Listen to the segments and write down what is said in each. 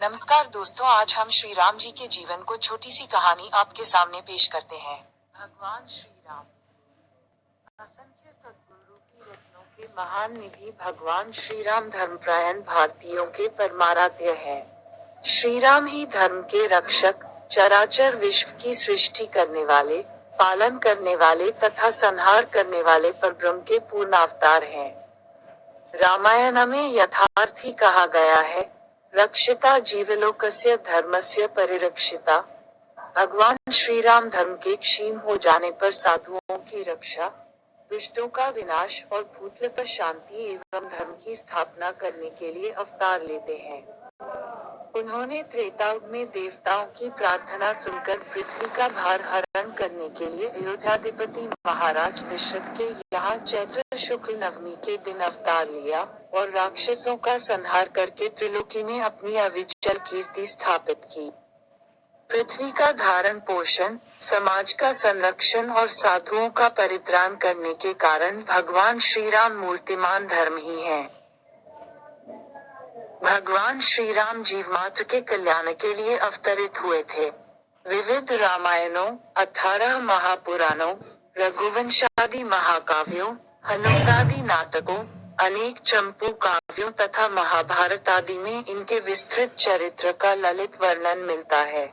नमस्कार दोस्तों, आज हम श्री राम जी के जीवन को छोटी सी कहानी आपके सामने पेश करते हैं। भगवान श्री राम असंख्य सद्गुरु की रत्नों के महान निधि भगवान श्री राम धर्मपरायण भारतीयों के परमाराध्य हैं। श्री राम ही धर्म के रक्षक, चराचर विश्व की सृष्टि करने वाले, पालन करने वाले तथा संहार करने वाले परब्रह्म के पूर्ण अवतार हैं। रामायण में यथार्थ ही कहा गया है, रक्षिता जीवलोकस्य धर्मस्य परिरक्षिता। भगवान श्री राम धर्म के क्षीण हो जाने पर साधुओं की रक्षा, दुष्टों का विनाश और भूतल पर शांति एवं धर्म की स्थापना करने के लिए अवतार लेते हैं। उन्होंने त्रेता युग में देवताओं की प्रार्थना सुनकर पृथ्वी का भार हरण करने के लिए अयोध्याधिपति महाराज दशरथ के यहाँ चैत्र शुक्ल नवमी के दिन अवतार लिया और राक्षसों का संहार करके त्रिलोकी में अपनी अविचल कीर्ति स्थापित की। पृथ्वी का धारण पोषण, समाज का संरक्षण और साधुओं का परित्राण करने के कारण भगवान श्री राम मूर्तिमान धर्म ही हैं। भगवान श्री राम जीवमात्र के कल्याण के लिए अवतरित हुए थे। विविध रामायणों, 18 महापुराणों, रघुवंशादि महाकाव्यों, हनुमानादि नाटकों, अनेक चंपू काव्यों तथा महाभारत आदि में इनके विस्तृत चरित्र का ललित वर्णन मिलता है।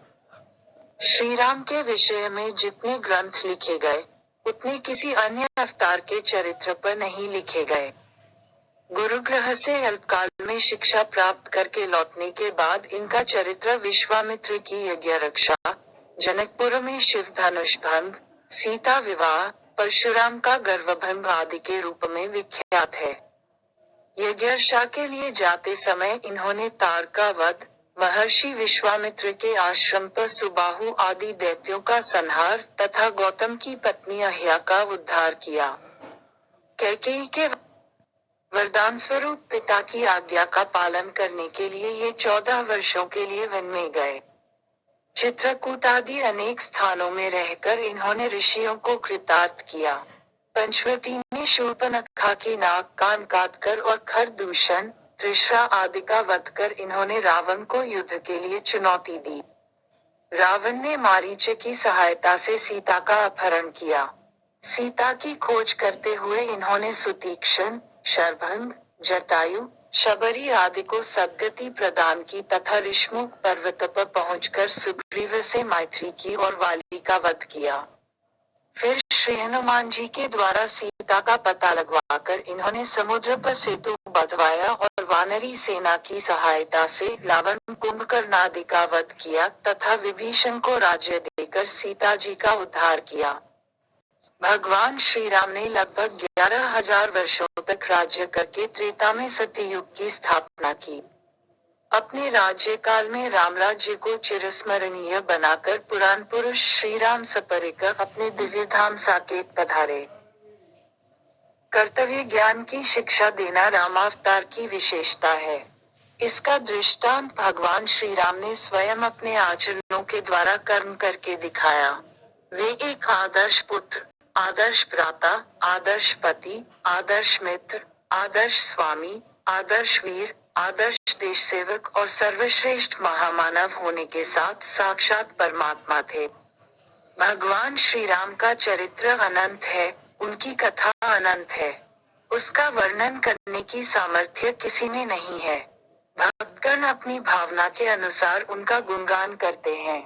श्री राम के विषय में जितने ग्रंथ लिखे गए, उतने किसी अन्य अवतार के चरित्र पर नहीं लिखे गए। गुरुग्रह से अल्पकाल में शिक्षा प्राप्त करके लौटने के बाद इनका चरित्र विश्वामित्र की यज्ञ रक्षा, जनकपुर में शिव धनुष भंग, सीता विवाह, परशुराम का गर्भभंग आदि के रूप में विख्यात है। यज्ञरक्षा के लिए जाते समय इन्होंने तारका वध, महर्षि विश्वामित्र के आश्रम पर सुबाहु आदि दैत्यों का संहार तथा गौतम की पत्नी अहिया का उद्धार किया। कैकेयी के वरदान स्वरूप पिता की आज्ञा का पालन करने के लिए ये 14 वर्षों के लिए वन में गए। चित्रकूट आदि अनेक स्थानों में रहकर इन्होंने ऋषियों को कृतार्थ किया। पंचवटी में शूर्पणखा की नाक कान काटकर और खरदूषण, त्रिशरा आदि का वध कर इन्होंने रावण को युद्ध के लिए चुनौती दी। रावण ने मारीच की सहायता से सीता का अपहरण किया। सीता की खोज करते हुए इन्होंने सुतीक्ष्ण, शरभंग, जटायु, शबरी आदि को सद्गति प्रदान की तथा ऋषमुख पर्वत पर पहुंचकर सुग्रीव से मैत्री की और वाली का वध किया। फिर श्री हनुमान जी के द्वारा सीता का पता लगवाकर इन्होंने समुद्र पर सेतु बंधवाया और वानरी सेना की सहायता से रावण, कुंभकर्ण आदि का वध किया तथा विभीषण को राज्य देकर सीता जी का उद्धार किया। भगवान श्री राम ने लगभग 11,000 वर्षों तक राज्य करके त्रेता में सत्ययुग की स्थापना की। अपने राज्यकाल में रामराज्य को चिरस्मरणीय बनाकर पुराण पुरुष श्री राम सपरिकर अपने दिव्य धाम साकेत पधारे। कर्तव्य ज्ञान की शिक्षा देना रामावतार की विशेषता है। इसका दृष्टांत भगवान श्री राम ने स्वयं अपने आचरणों के द्वारा कर्म करके दिखाया। वे एक आदर्श पुत्र, आदर्श भ्राता, आदर्श पति, आदर्श मित्र, आदर्श स्वामी, आदर्श वीर, आदर्श देश सेवक और सर्वश्रेष्ठ महामानव होने के साथ साक्षात परमात्मा थे। भगवान श्री राम का चरित्र अनंत है, उनकी कथा अनंत है। उसका वर्णन करने की सामर्थ्य किसी में नहीं है। भक्तगण अपनी भावना के अनुसार उनका गुणगान करते हैं।